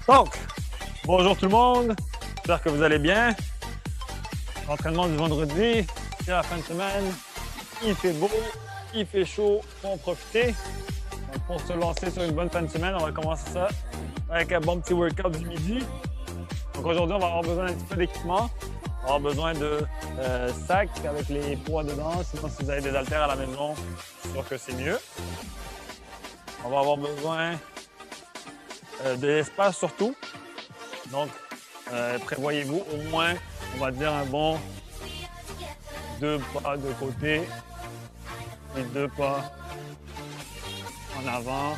Donc, bonjour tout le monde, j'espère que vous allez bien. Entraînement du vendredi, c'est la fin de semaine, il fait beau, il fait chaud, faut en profiter. Donc, pour se lancer sur une bonne fin de semaine, on va commencer ça avec un bon petit workout du midi. Donc aujourd'hui, on va avoir besoin d'un petit peu d'équipement. On va avoir besoin de sacs avec les poids dedans. Sinon, si vous avez des haltères à la maison, je suis sûr que c'est mieux. On va avoir besoin de l'espace surtout. Donc, prévoyez-vous au moins, on va dire, un bon 2 pas de côté et 2 pas en avant,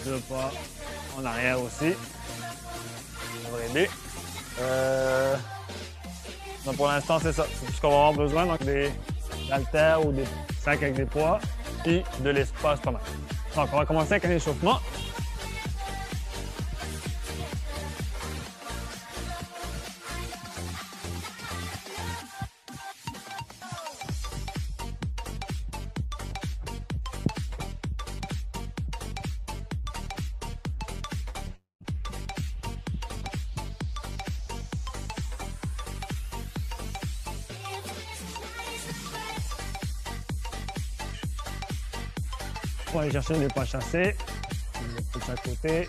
2 pas en arrière aussi. Ça devrait aider. Donc pour l'instant, c'est ça. C'est tout ce qu'on va avoir besoin. Donc des haltères ou des sacs avec des poids et de l'espace pas mal. Donc on va commencer avec un échauffement. On va aller chercher des pas chassés, de chaque côté.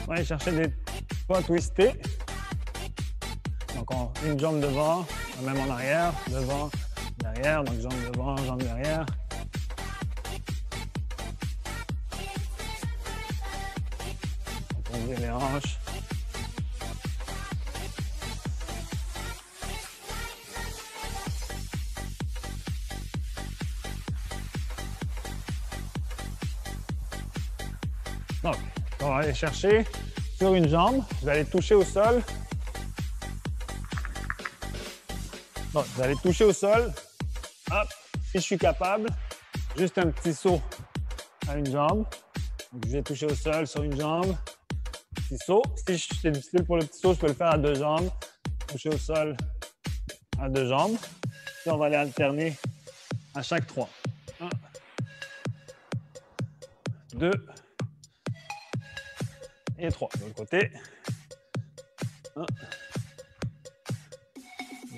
On va aller chercher des pas twistés. Donc une jambe devant, même en arrière, devant, derrière. Donc jambe devant, jambe derrière. On ouvre les hanches. Donc, on va aller chercher sur une jambe. Vous allez toucher au sol. Bon, vous allez toucher au sol. Hop, si je suis capable, juste un petit saut à une jambe. Donc, je vais toucher au sol sur une jambe. Petit saut. Si c'est difficile pour le petit saut, je peux le faire à 2 jambes. Toucher au sol à 2 jambes. Puis on va aller alterner à chaque 3. 1, 2 et 3. De l'autre côté. 1,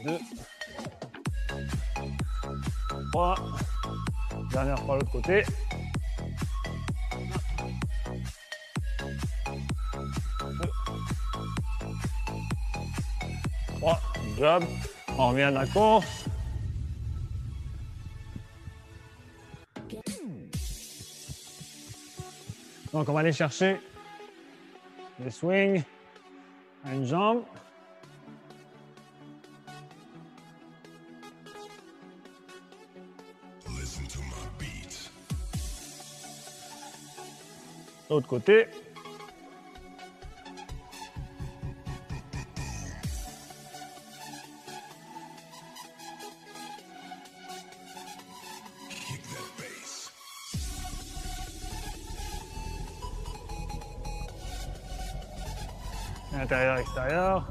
2, 3. Dernière fois de l'autre côté. 3, job. On revient à la course. Donc, on va aller chercher le swing à une jambe. L'autre côté. Intérieur, extérieur.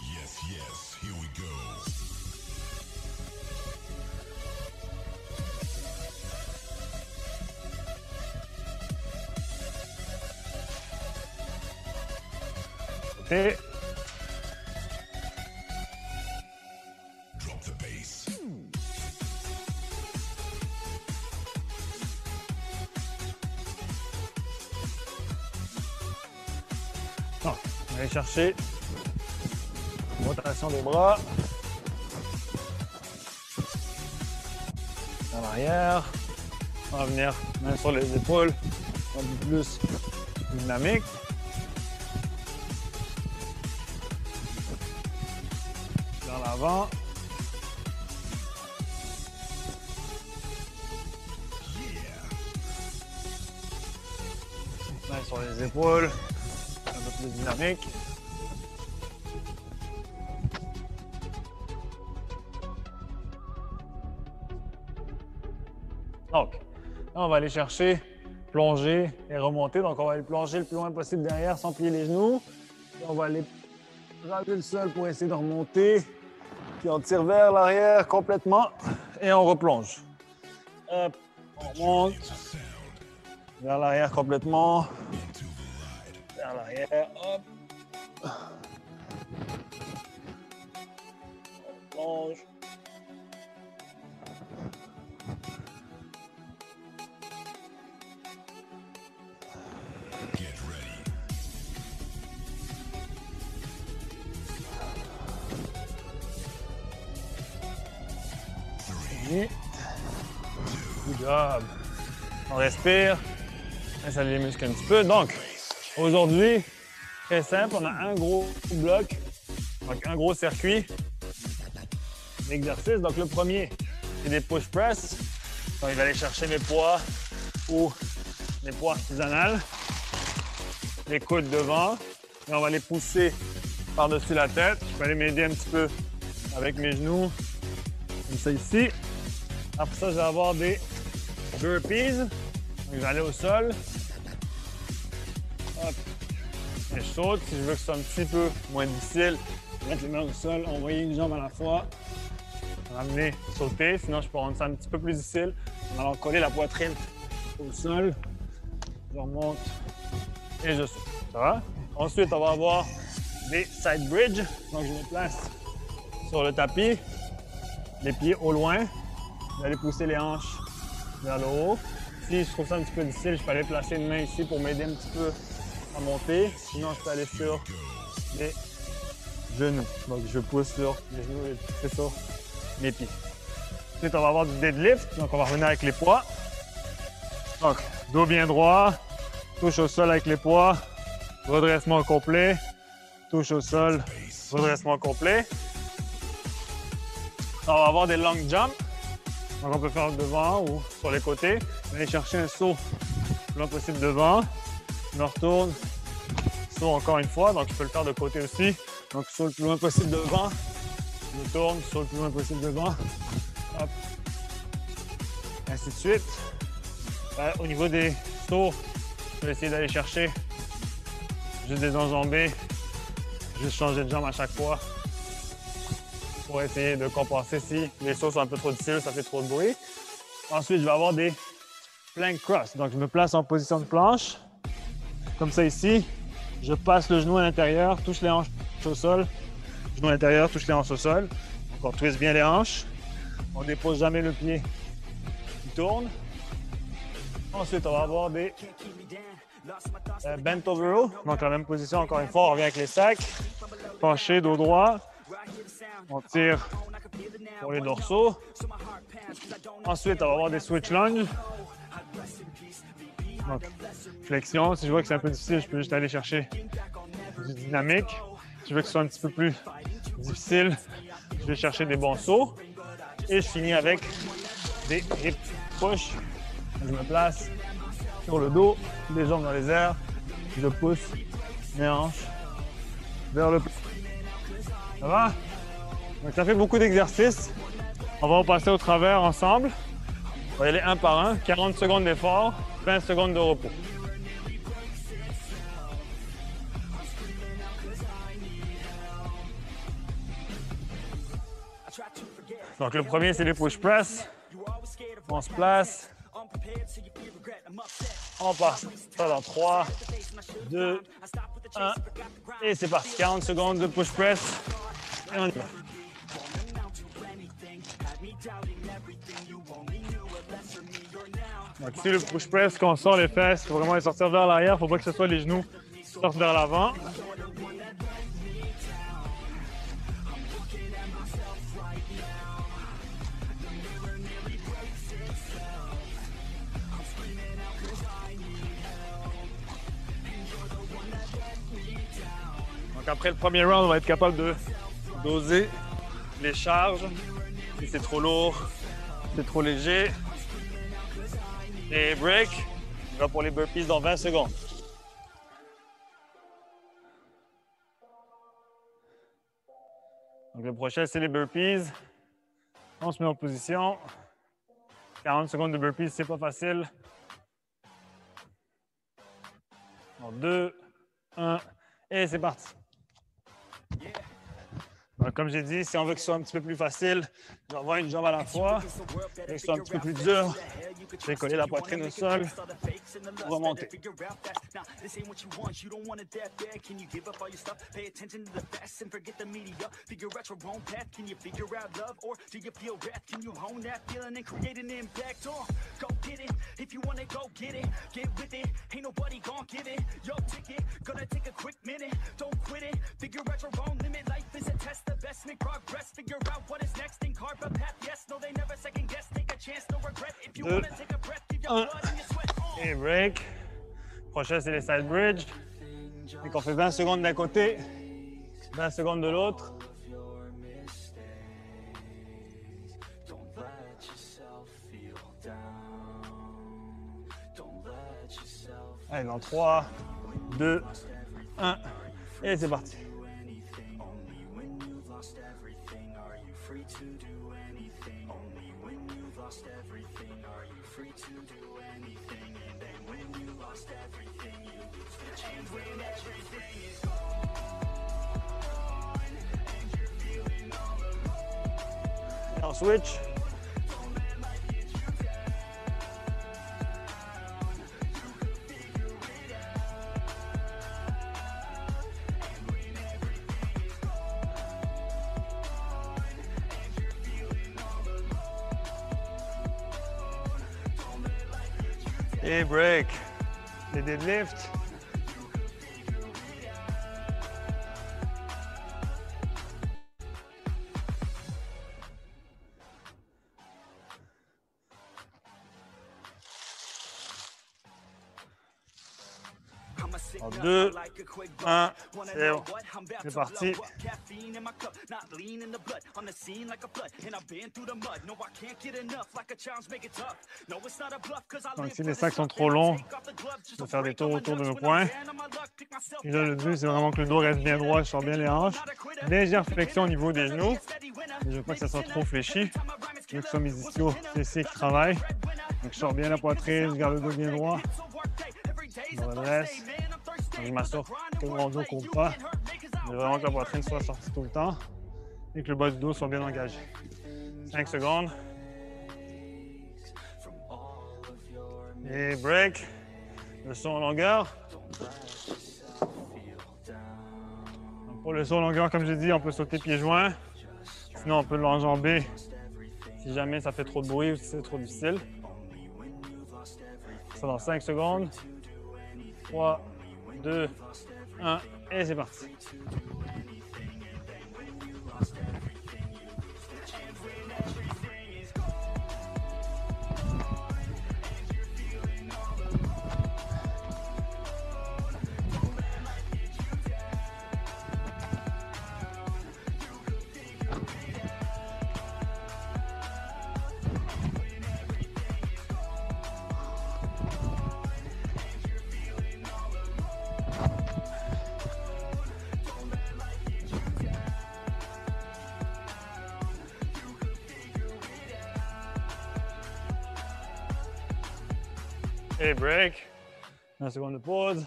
Yes, yes, here we go. Côté. Drop the bass. Donc, on va aller chercher rotation des bras. En arrière. On va venir main sur les épaules. Un peu plus dynamique. Vers l'avant. Main sur les épaules. Un peu plus dynamique. Donc, là, on va aller chercher, plonger et remonter. Donc, on va aller plonger le plus loin possible derrière sans plier les genoux. Puis on va aller raser le sol pour essayer de remonter. Puis on tire vers l'arrière complètement et on replonge. Hop, on remonte. Vers l'arrière complètement. Vers l'arrière, hop. On plonge. Get ready. Et... Good job. On respire. Installe les muscles un petit peu. Donc, aujourd'hui, très simple, on a un gros bloc, donc un gros circuit d'exercices. Donc, le premier, c'est des push press. Donc, je vais aller chercher mes poids ou mes poids artisanales. Les coudes devant. Et on va les pousser par-dessus la tête. Je peux aller m'aider un petit peu avec mes genoux, comme ça ici. Après ça, je vais avoir des burpees. Donc, je vais aller au sol. Hop. Et je saute. Si je veux que ce soit un petit peu moins difficile, je vais mettre les mains au sol, envoyer une jambe à la fois, ramener, sauter. Sinon, je peux rendre ça un petit peu plus difficile en allant coller la poitrine au sol. Je remonte et je saute. Ça va? Ensuite, on va avoir des side bridge. Donc, je me place sur le tapis, les pieds au loin. Je vais aller pousser les hanches vers le haut. Si je trouve ça un petit peu difficile, je peux aller placer une main ici pour m'aider un petit peu à monter. Sinon, je peux aller sur les genoux. Donc, je pousse sur les genoux et pousser sur mes pieds. Ensuite, on va avoir du deadlift. Donc, on va revenir avec les poids. Donc, dos bien droit, touche au sol avec les poids, redressement complet, touche au sol, redressement complet. On va avoir des long jumps. Donc, on peut faire devant ou sur les côtés. On va aller chercher un saut le plus loin possible devant. Je me retourne, saut encore une fois. Donc, je peux le faire de côté aussi. Donc, saut le plus loin possible devant. Je me tourne, saut le plus loin possible devant. Hop. Ainsi de suite. Au niveau des sauts, je vais essayer d'aller chercher juste des enjambées, juste changer de jambe à chaque fois pour essayer de compenser si les sauts sont un peu trop difficiles, ça fait trop de bruit. Ensuite, je vais avoir des plank cross. Donc, je me place en position de planche, comme ça ici. Je passe le genou à l'intérieur, touche les hanches au sol. Genou à l'intérieur, touche les hanches au sol. Donc, on twist bien les hanches. On ne dépose jamais le pied qui tourne. Ensuite, on va avoir des bent over row. Donc, la même position, encore une fois, on revient avec les sacs. Penché, dos droit. On tire pour les dorsaux. Ensuite, on va avoir des switch lunge. Donc, flexion. Si je vois que c'est un peu difficile, je peux juste aller chercher du dynamique. Si je veux que ce soit un petit peu plus difficile, je vais chercher des bons sauts. Et je finis avec des hip push. Je me place sur le dos, les jambes dans les airs. Je pousse mes hanches vers le... Ça va? Donc, ça fait beaucoup d'exercices. On va en passer au travers ensemble. On va y aller un par un. 40 secondes d'effort, 20 secondes de repos. Donc, le premier, c'est les push press. On se place. On passe ça dans 3, 2, 1. Et c'est parti. 40 secondes de push press. Et on y va. Donc ici, le push press, quand on sort les fesses, il faut vraiment les sortir vers l'arrière. Il ne faut pas que ce soit les genoux qui sortent vers l'avant. Donc après le premier round, on va être capable de doser les charges. Si c'est trop lourd, si c'est trop léger. Et break, on va pour les burpees dans 20 secondes. Donc le prochain, c'est les burpees. On se met en position. 40 secondes de burpees, c'est pas facile. En 2, 1, et c'est parti. Donc, comme j'ai dit, si on veut que ce soit un petit peu plus facile, je vais avoir une jambe à la fois. Et que ce soit un petit peu plus dur, je vais coller la poitrine au sol pour remonter. The best make progress, figure out what is next and carve a path. Yes, no, they never second guess. Take a chance, no regret. If you want to take a breath, give your blood and your sweat. Et break. Prochain, c'est les side bridge. Donc, on fait 20 secondes d'un côté, 20 secondes de l'autre. Allez, dans 3, 2, 1, et c'est parti. Et on switch. Et break. Les deadlifts. En 2, 1, c'est bon. C'est parti. Donc si les sacs sont trop longs, je vais faire des tours autour de nos poings. Et là, le but, c'est vraiment que le dos reste bien droit, je sors bien les hanches. Légère flexion au niveau des genoux. Mais je veux pas que ça soit trop fléchi. Je veux que ce soit mes ischios fessiers qui travaillent. Donc je sors bien la poitrine, je garde le dos bien droit. Je me redresse. Donc, je m'assure que mon dos ne court pas. Je veux vraiment que la poitrine soit sortie tout le temps et que le bas du dos soit bien engagé. 5 secondes. Et break. Le saut en longueur. Donc, pour le saut en longueur, comme je dis, on peut sauter pieds joints. Sinon, on peut l'enjamber si jamais ça fait trop de bruit ou si c'est trop difficile. Ça dans 5 secondes. 3, 2, 1, et c'est parti. Et break. 1 seconde de pause.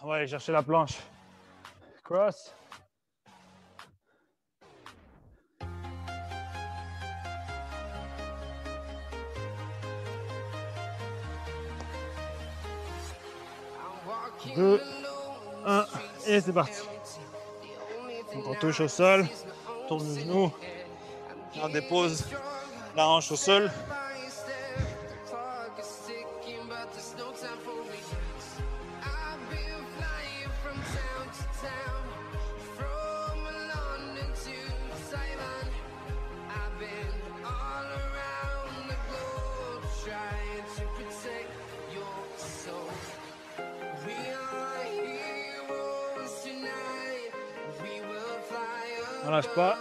On va aller chercher la planche. Cross. Deux, 1, et c'est parti. Donc on touche au sol, tourne le genou, on dépose la hanche au sol. On lâche pas.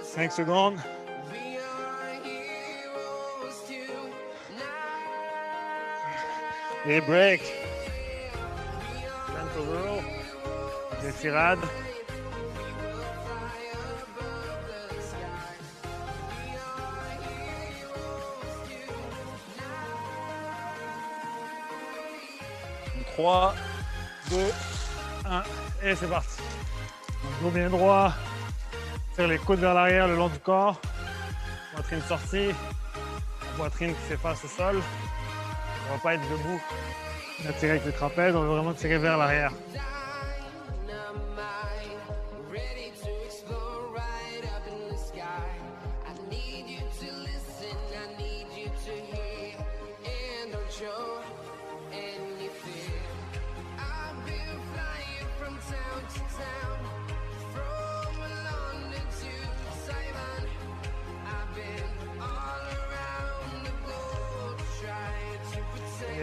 5 secondes. Et break. Gentle roll. Des tirades. 3, 2, 1. Et c'est parti. Donc, dos bien droit. Tire les coudes vers l'arrière le long du corps. Poitrine sortie. La poitrine qui s'efface au sol. On ne va pas être debout. On va tirer avec les trapèzes. On veut vraiment tirer vers l'arrière.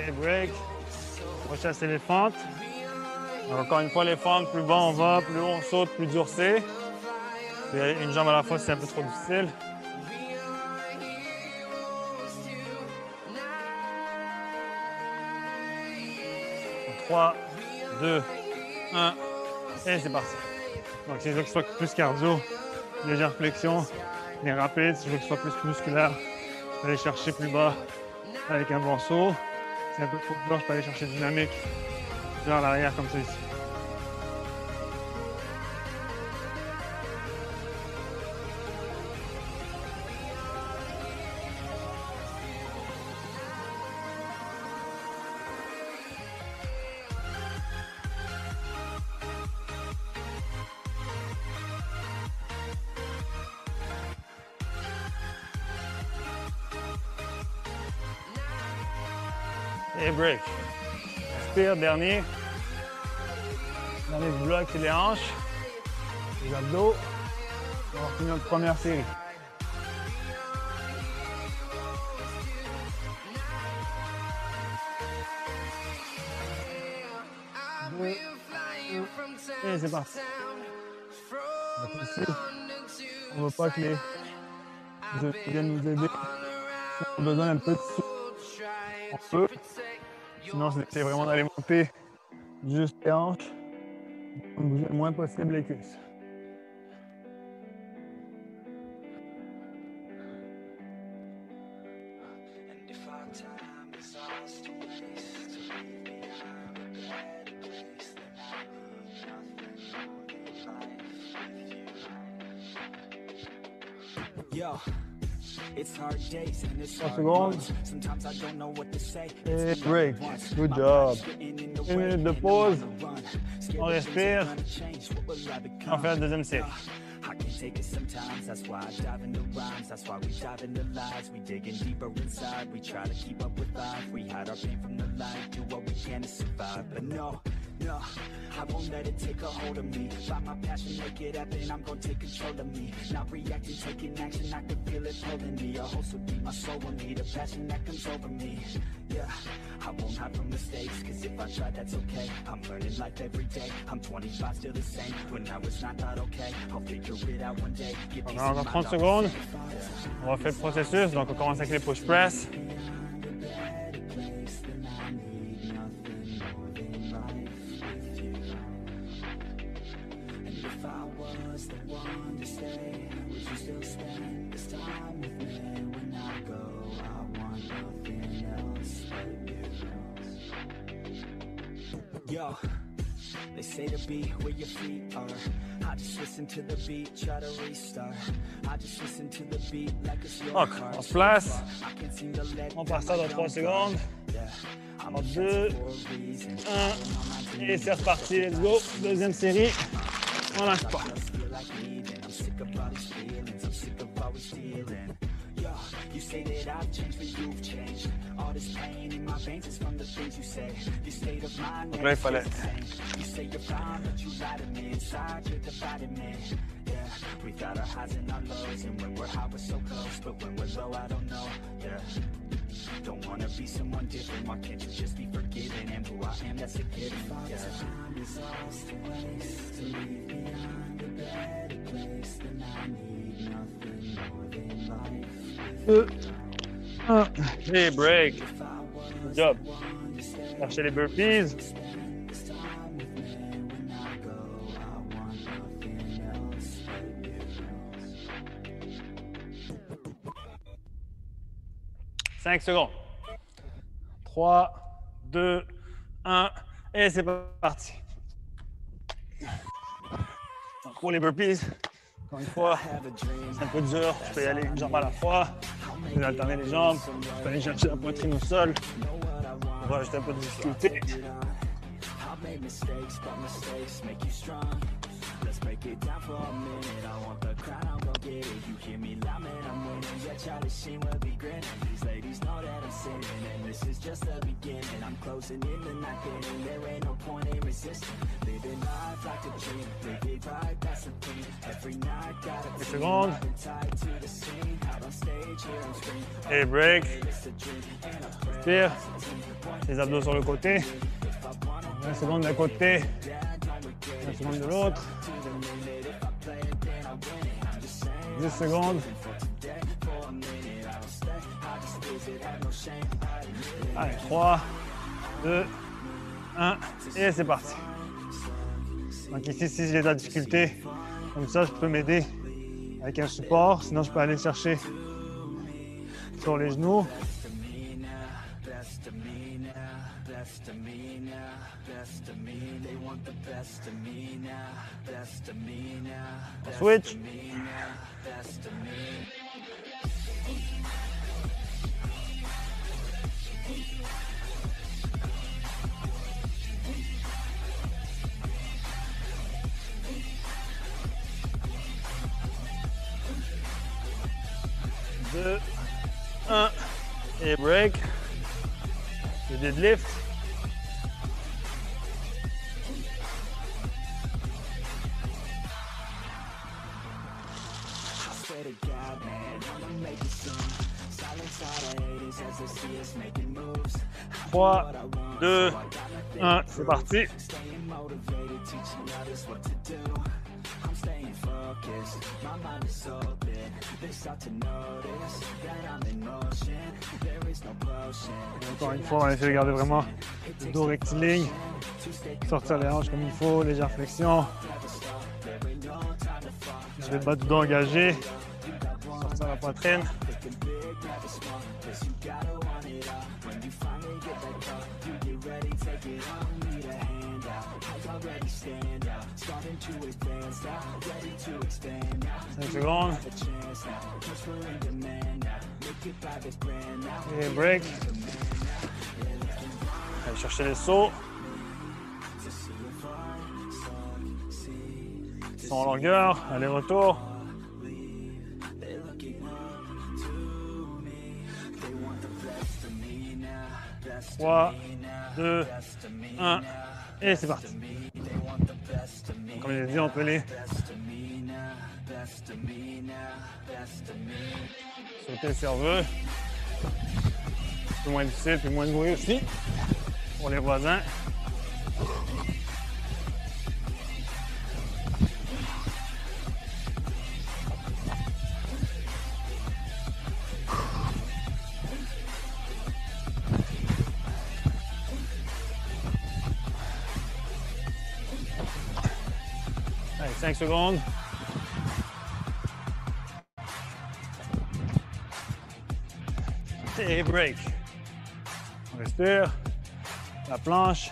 Et break. On va chasser les fentes. Donc, encore une fois, les fentes, plus bas on va, plus haut on saute, plus dur c'est. Une jambe à la fois, c'est un peu trop difficile. Donc, 3, 2, 1, et c'est parti. Donc, si je veux que ce soit plus cardio, légère flexion, mais rapide. Si je veux que ce soit plus musculaire, je peux aller chercher plus bas avec un bon saut. Si un peu trop de bas, je peux aller chercher dynamique vers l'arrière comme ça ici. Et break. Inspire, dernier. Dernier bloc, c'est les hanches, les abdos. On va finir notre première série. Et c'est parti. Donc ici, on ne veut pas que les œufs viennent nous aider. On a besoin d'un peu de souffle. On peut. Sinon, c'est vraiment d'aller monter juste les hanches. Bouger le moins possible les cuisses. It's hard days and it's 3 hard secondes. months. Sometimes I don't know what to say. Et break. Good job. 1 minute de pause. On respire. On fait la deuxième série. I can take it sometimes, that's why I dive into rhymes. That's why we dive into lies. We digging deeper inside. We try to keep up with life. We hide our pain from the light. Do what we can to survive. But no, I won't let it take a hold of me. Find my passion, make it happen. I'm gonna take control of me. Not reacting, taking action. I can feel it pulling me. A host will be my soul will need a passion that comes over me. Yeah, I won't hide from mistakes. Cause if I try, that's okay. I'm learning life every day. I'm 25, still the same. When I was not okay. I'll figure it out one day. On a encore 30 secondes. On va faire le processus. Donc, on commence avec les push press. Yo, they say to be where your feet are. I just listen to the beat, try to restart. I just listen to the beat like it's your Donc, heart. on se place. I can't seem to let On passe ça dans 3 secondes. En 2, 1. Et c'est reparti. Let's go. Deuxième série. On lâche pas. I'm sick of all these feelings, I'm sick of always stealing. Yo, you say that I've changed, but you've changed. All this pain in my veins is from the things you say. Your state of mind Donc là, il never fallait. stays the same. You say you're fine, but you lie to me. Inside, you're dividing me. Yeah, we've got our highs and our lows. And when we're high, we're so close. But when we're low, I don't know. Yeah, don't wanna be someone different. Why can't you just be forgiven? And who I am, that's a given. Yeah. To leave behind a better place than I need nothing more than life. 2, 1. Et break. Good job. Cherchez les burpees. Cinq secondes. 3, 2, 1. Et c'est parti. Donc, pour les burpees, encore une fois, c'est un peu dur. Tu peux y aller une jambe à la fois. Tu peux alterner les jambes. Tu peux aller chercher la poitrine au sol. On va rajouter un peu de difficulté. Made mistakes, but mistakes make you strong. Let's break it down for a minute. I want the crown, I'll go get it. You hear me loud, man, I'm winning. Yeah, Charlie Sheen will be grinning. These ladies know that I'm sinning, and this is just the beginning. I'm closing in the night getting. There ain't no point in resisting. Living life like a dream. Live it right, that's the thing. Every night, got a team. I've been tied to the scene. Out on stage, here on screen. Et break. Respire. Les abdos sur le côté. 20 secondes d'un côté, 20 secondes de l'autre. 10 secondes. Allez, 3, 2, 1, et c'est parti. Donc ici, si j'ai de la difficulté, comme ça, je peux m'aider avec un support. Sinon, je peux aller chercher sur les genoux. Switch. Deux, un, et break. Le deadlift. To God, man, I'ma make it soon. Silence all the haters as they see us making moves. 3, 2, 1, c'est parti. Staying motivated, teaching others what to do. I'm staying focused, my mind is open. They start to notice that I'm in motion. There is no potion. Encore une fois, on essaie de garder vraiment le dos rectiligne. Sortir les hanches comme il faut, légère flexion. Je vais le bas du dos engagé. Sortir la poitrine. Cinq secondes. Et break. Allez chercher les sauts. Ils sont en longueur, aller-retour. 3, 2, 1, et c'est parti. Comme je l'ai dit, on peut les sauter si on veut. Un peu moins difficile, puis moins de bruit aussi pour les voisins. Allez, 5 secondes. Et break. On respire. La planche.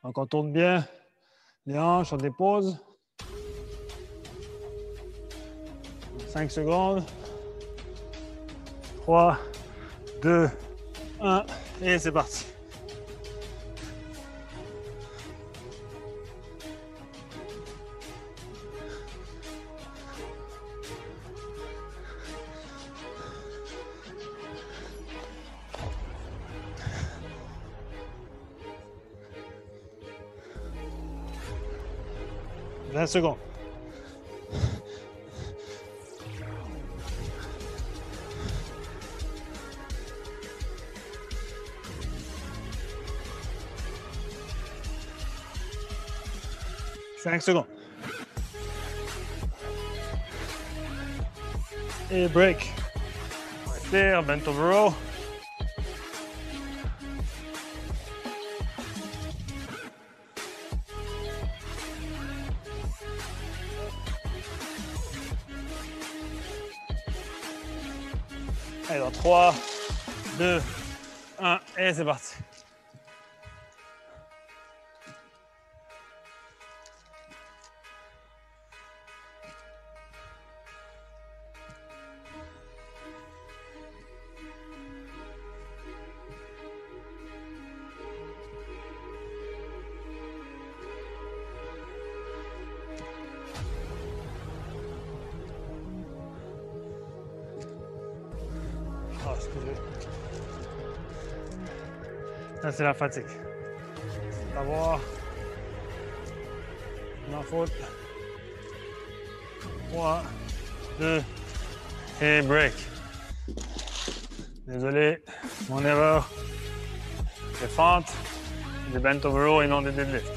Donc on tourne bien les hanches, on dépose. 5 secondes. 3, 2, 1, et c'est parti. Un second. Cinq secondes. Et break. Respire, bent over row. Allez, dans 3, 2, 1, et c'est parti. Ah, excusez. Ça, c'est la fatigue. Savoir. Ma faute. 3, 2, et break. Désolé, mon erreur. Des fentes, des bent over row et non des deadlifts.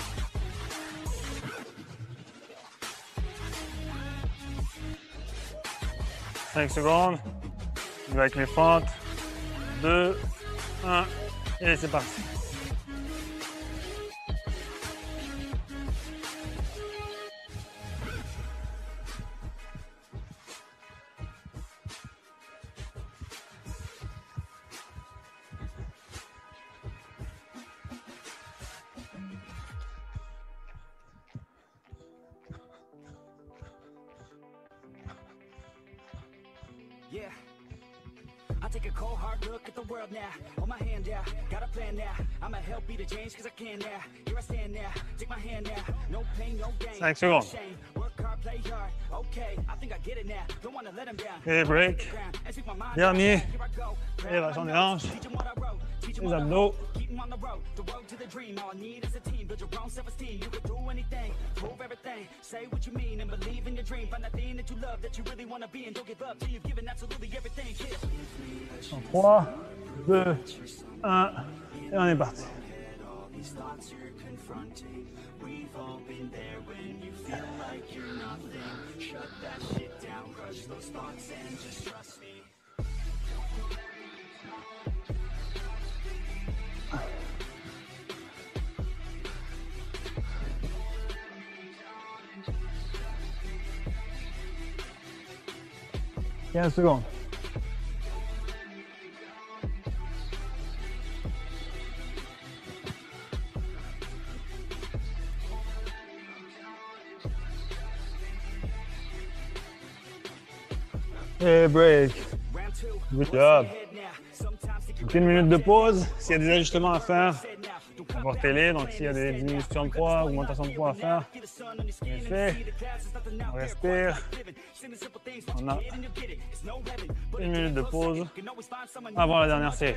« 5 secondes. Je vais avec mes fentes. 2, 1, et c'est parti. Yeah. I take a cold hard look at the world now. Hold my hand out, got a plan now. I'ma help be the change cause I can now. Here I stand now, take my hand now. No pain, no gain. 5 secondes. Work hard, play hard. Okay, I think I get it now. Don't wanna let them down. Et break. Dernier. Élévation des hanches. Les abdos. On the road, the road to the dream. All I need is a team. Build your own self-esteem. You can do anything, prove everything. Say what you mean and believe in your dream. Find that thing that you love, that you really want to be, and don't give up till you've given absolutely everything. Yeah. En 3, 2, 1, et on est parti. All these thoughts you're confronting. We've all been there when you feel like you're nothing. Shut that shit down, crush those thoughts and just trust me. « 15 secondes. Et break. Good job. Une minute de pause. S'il y a des ajustements à faire, apportez-les. Donc, s'il y a des diminutions de poids, augmentation de poids à faire, bien fait. On respire. On a une minute de pause avant la dernière série.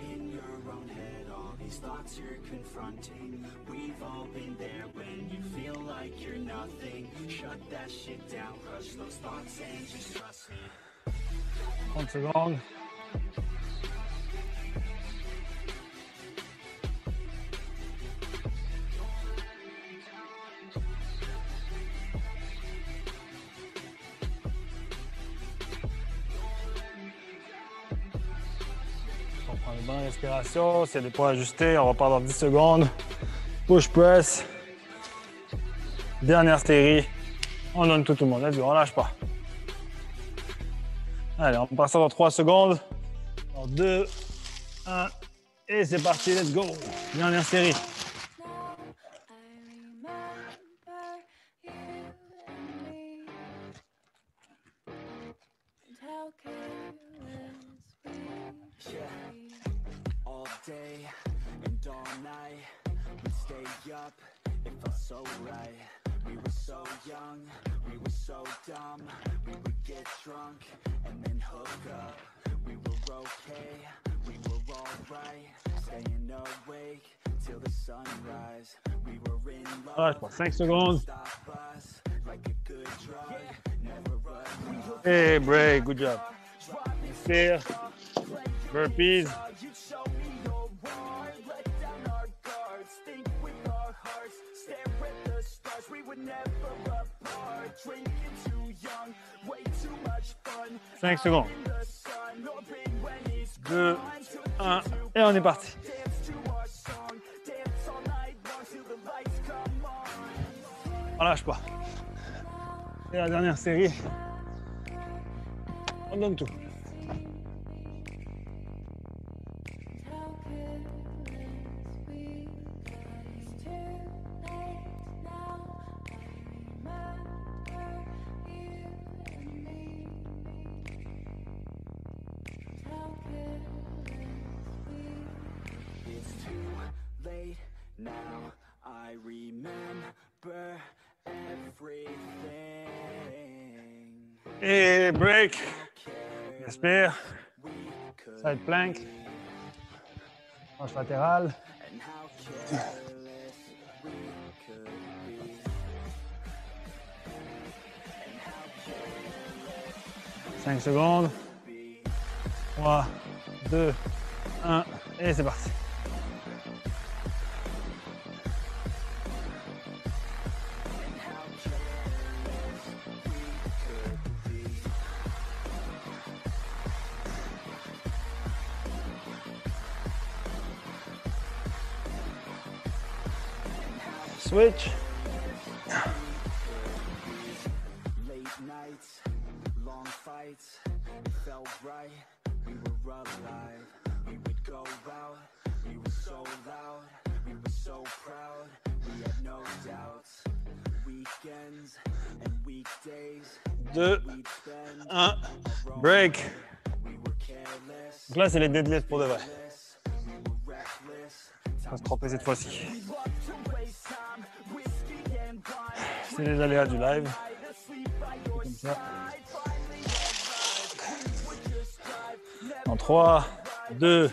In your own head, all these thoughts you're confronting. We've all been there when you feel like you're nothing. Shut that shit down, crush those thoughts and just trust me. 30 secondes. On prend une bonne respiration. S'il y a des poids ajustés, on repart dans 10 secondes. Push press. Dernière série. On donne tout le monde. Let's go, on lâche pas. Allez, on passe dans 3 secondes. Dans 2, 1, et c'est parti, let's go. Dernière série. All day and all night, we'd stay up, it felt so right. We were so young, we were so dumb. We would get drunk and then hook up. We were okay, we were alright. Staying awake till the sunrise. We were in love. Lâche pas, 5 secondes. Stop us like a good drug. Never run. Et break, good job. Inspire. Burpees. You show me your heart, let down our guards, think with our hearts, stare at the stars, we were never apart, drinking too young, way too much fun. 5 secondes. In the sun, hoping when it's 2, gone, 1. too Et on est parti. On lâche pas. Et la dernière série, on donne tout. Now I remember everything. Et break. Respire. Side plank. Hanche latérale. And how careless we could be. And how 5 secondes. 3, 2, 1. Et c'est parti. Switch. late nights, long fights, it felt right, we were alive, we would go out, we were so loud, we were so proud, we had no doubts, weekends and weekdays, 2, we'd spend 1. Break. we were careless, Donc là, c'est les deadlifts pour de vrai. we were reckless, On va se tromper cette fois-ci. we loved to waste time, whiskey and wine, C'est les aléas du live. to sleep by your Comme ça. side, finally arrived, we would just drive, En 3, 2,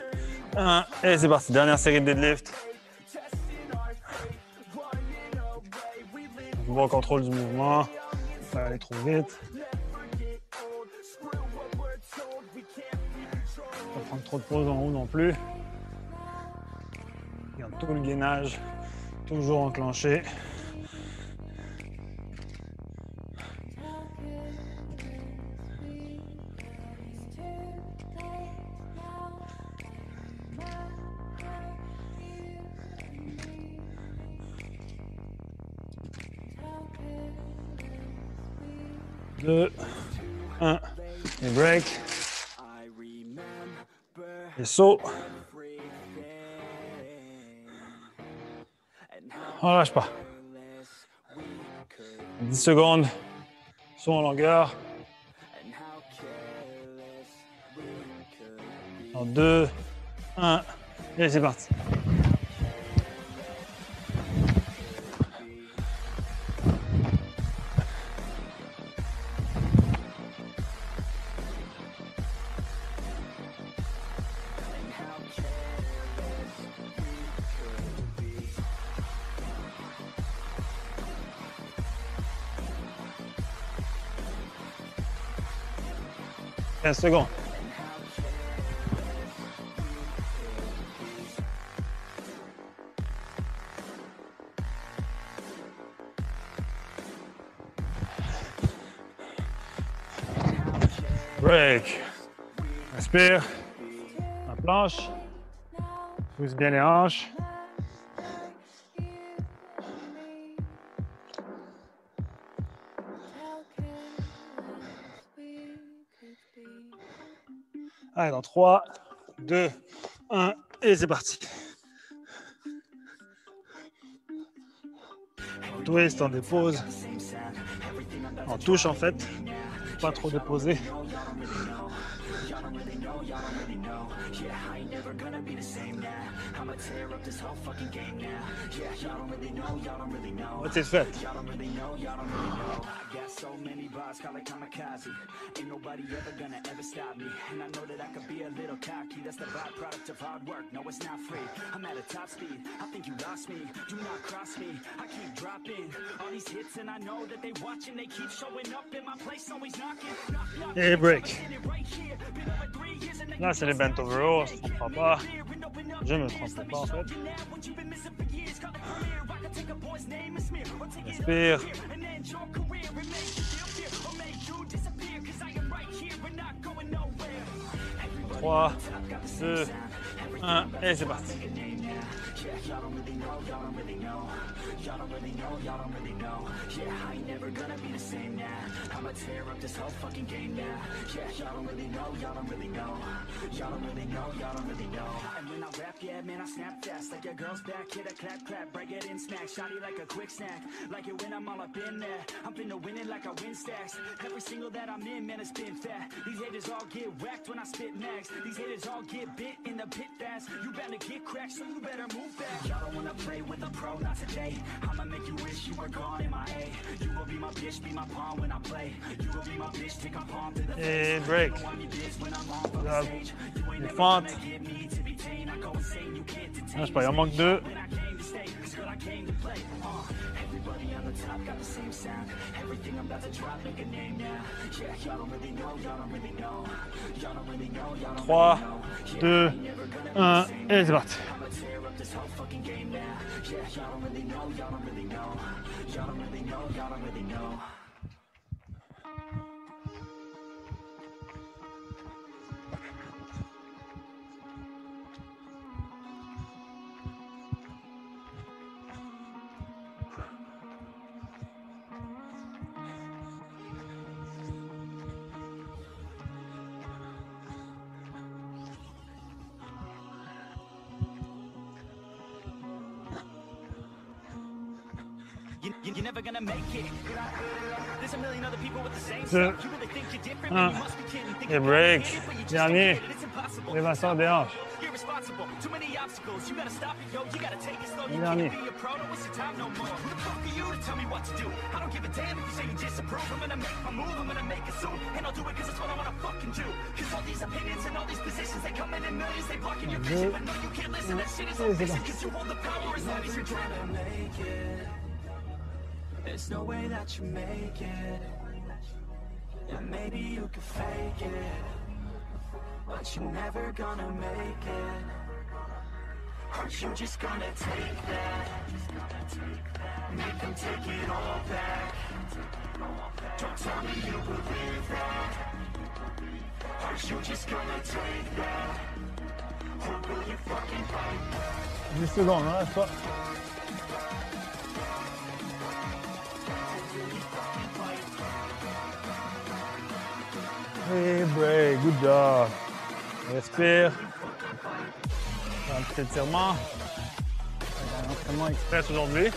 1. Et c'est parti. Dernière série de deadlift. Bon contrôle du mouvement. Pas aller trop vite. Pas prendre trop de pause en haut non plus. Regarde tout le gainage. Toujours enclenché. Deux, 1, et break, I remember et saut, everything and how on lâche pas. careless we could 10 secondes, saut en longueur, and how careless we could be. en 2, 1, et c'est parti. And how careless we could be. 15 secondes. Break. Respire. La planche. Pousse bien les hanches. Allez, dans 3, 2, 1, et c'est parti. En twist, en dépose, en touche en fait. Pas trop déposé. C'est fait. Got so many bars, call it kamikaze. Ain't nobody ever gonna ever stop me. And I know that I could be a little cocky. That's the byproduct of hard work. No, it's not free. I'm at a top speed. I think you lost me. Do not cross me. I keep dropping all these hits, and I know that they watching. They keep showing up in my place, always knocking. Knock, knock, Et break. hit it right here. Been over 3 years and they Là, c'est les bent over row, on se trompera pas. Je me trompe pas en fait. Respire. 3, 2, 1, 1, et c'est parti. Y'all don't really know, y'all don't really know. Y'all don't really know, y'all don't really know. Yeah, I ain't never gonna be the same now. I'ma tear up this whole fucking game now. Yeah, y'all don't really know, y'all don't really know. Y'all don't really know, y'all don't really know. And when I rap, yeah, man, I snap fast. Like your girl's back, hit a clap, clap, break it in, smack. Shotty like a quick snack, like it when I'm all up in there. I'm finna win it like I win stacks. Every single that I'm in, man, it's been fat. These haters all get whacked when I spit next. These haters all get bit in the pit fast. You better get cracked, so you better move back. Y'all don't wanna play with a pro, not today. I'ma make you wish you were gone in my A. You will be my bitch, be my pawn when I play. You will be my bitch, take my palm to the Et break. Les fentes. Non, je sais pas, il en manque 2. Everybody on the top got the same sound. Everything I'm about to drop, make a name now. Yeah, y'all don't really know, y'all don't really know. Y'all don't really know, y'all don't 3, 2, 1, et c'est parti. I'ma tear up this whole fucking game now. Yeah, y'all don't really know, y'all don't really know. Y'all don't really know, y'all don't really know. You're never gonna make it. There's a million other people with the same stuff. You really think you're different, man, you must be kidding. Think Et break. Dernier. Les Vincent déhanche. Irresponsible, too many obstacles. You gotta stop it, yo. You gotta take it slow. You Dernier. can't be a pro, don't waste your time no more. Who the fuck are you to tell me what to do? I don't give a damn if you say you disapprove. I'm gonna make my move, I'm gonna make it soon. And I'll do it cause it's what I wanna fucking do. Cause all these opinions and all these positions, they come in millions, they blocking your vision. But no, you can't listen, that shit is all vision. Cause you hold the power as long as you're trying to make it. There's no way that you make it. Yeah, maybe you could fake it, but you're never gonna make it. Aren't you just gonna take that? Make them take it all back. Don't tell me you believe that. Aren't you just gonna take that? Or will you fucking fight back? 10 secondes, hein, lâche pas. Et break, good job. Respire. Un petit étirement. Un entraînement express aujourd'hui.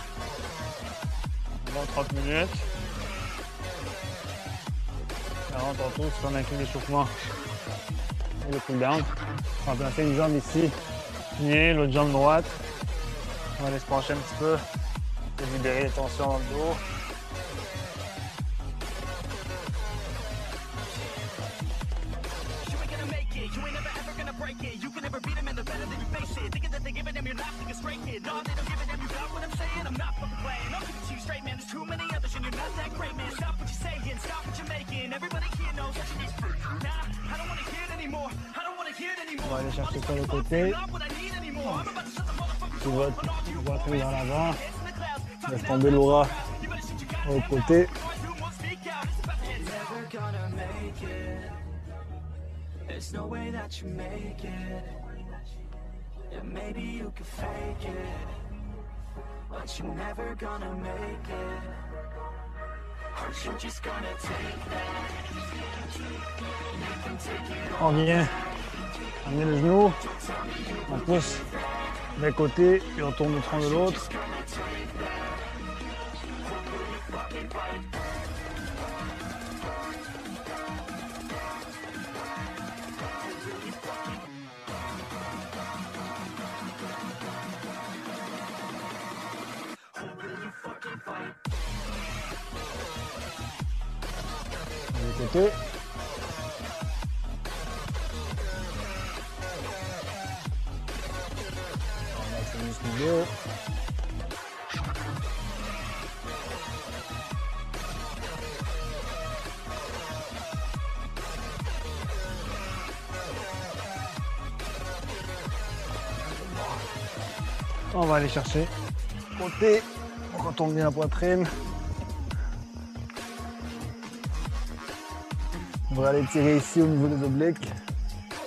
Bon, 30 minutes. 40 tantôt, c'est qu'on inclut l'échauffement et le cool down. On va placer une jambe ici, pied, l'autre jambe droite. On va aller se pencher un petit peu et libérer les tensions dans le dos. On va aller chercher sur le côté. Tu vas poitrine vers l'avant. Laisse tomber l'aura au côté. There's no way that you make it. Yeah, maybe you could fake it, but you're never gonna make it. Aren't you just gonna take that? Make them take it all. On vient amener le genou, on pousse d'un côté et on tourne le tronc de l'autre. De côté. On a fait une vidéo. On va aller chercher côté, on retombe bien la poitrine. On va aller tirer ici au niveau des obliques,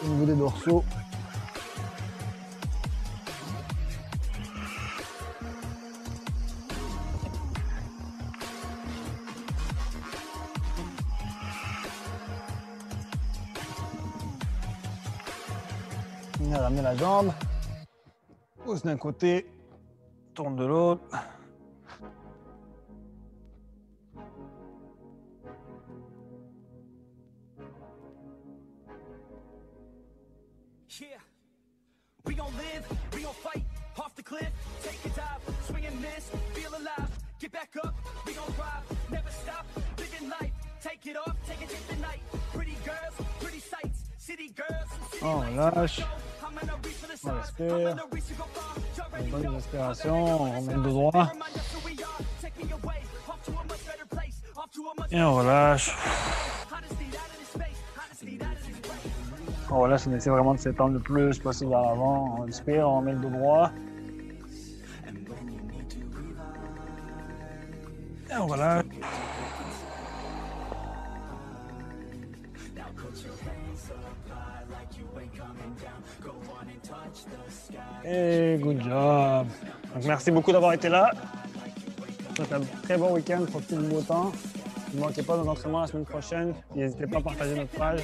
au niveau des dorsaux. On a ramené la jambe. Pousse d'un côté, tourne de l'autre. Yeah, we gon' live, we gon' fight, off the cliff, take a dive, swing and miss, feel alive, get back up, we gon' thrive, never stop, living life, take it off, take it in the night, pretty girls, pretty sights, city girls, city On lights, relâche, I'm gonna reach for the on stars, respire, I'm gonna reach to go far, you already bonne know, respiration, on remet le dos droit remind us who we are, take me away, off to a much better place, off to a much et on relâche. hottest out of this space, hottest out of this place. On relâche, on essaie vraiment de s'étendre le plus possible vers l'avant. On respire, on remet le dos droit. Et on relâche. Et good job. Donc, merci beaucoup d'avoir été là. C'est un très bon week-end. Profitez du beau temps. Ne manquez pas nos entraînements la semaine prochaine. N'hésitez pas à partager notre page.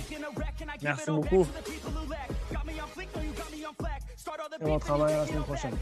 Merci beaucoup. Et on travaille la semaine prochaine.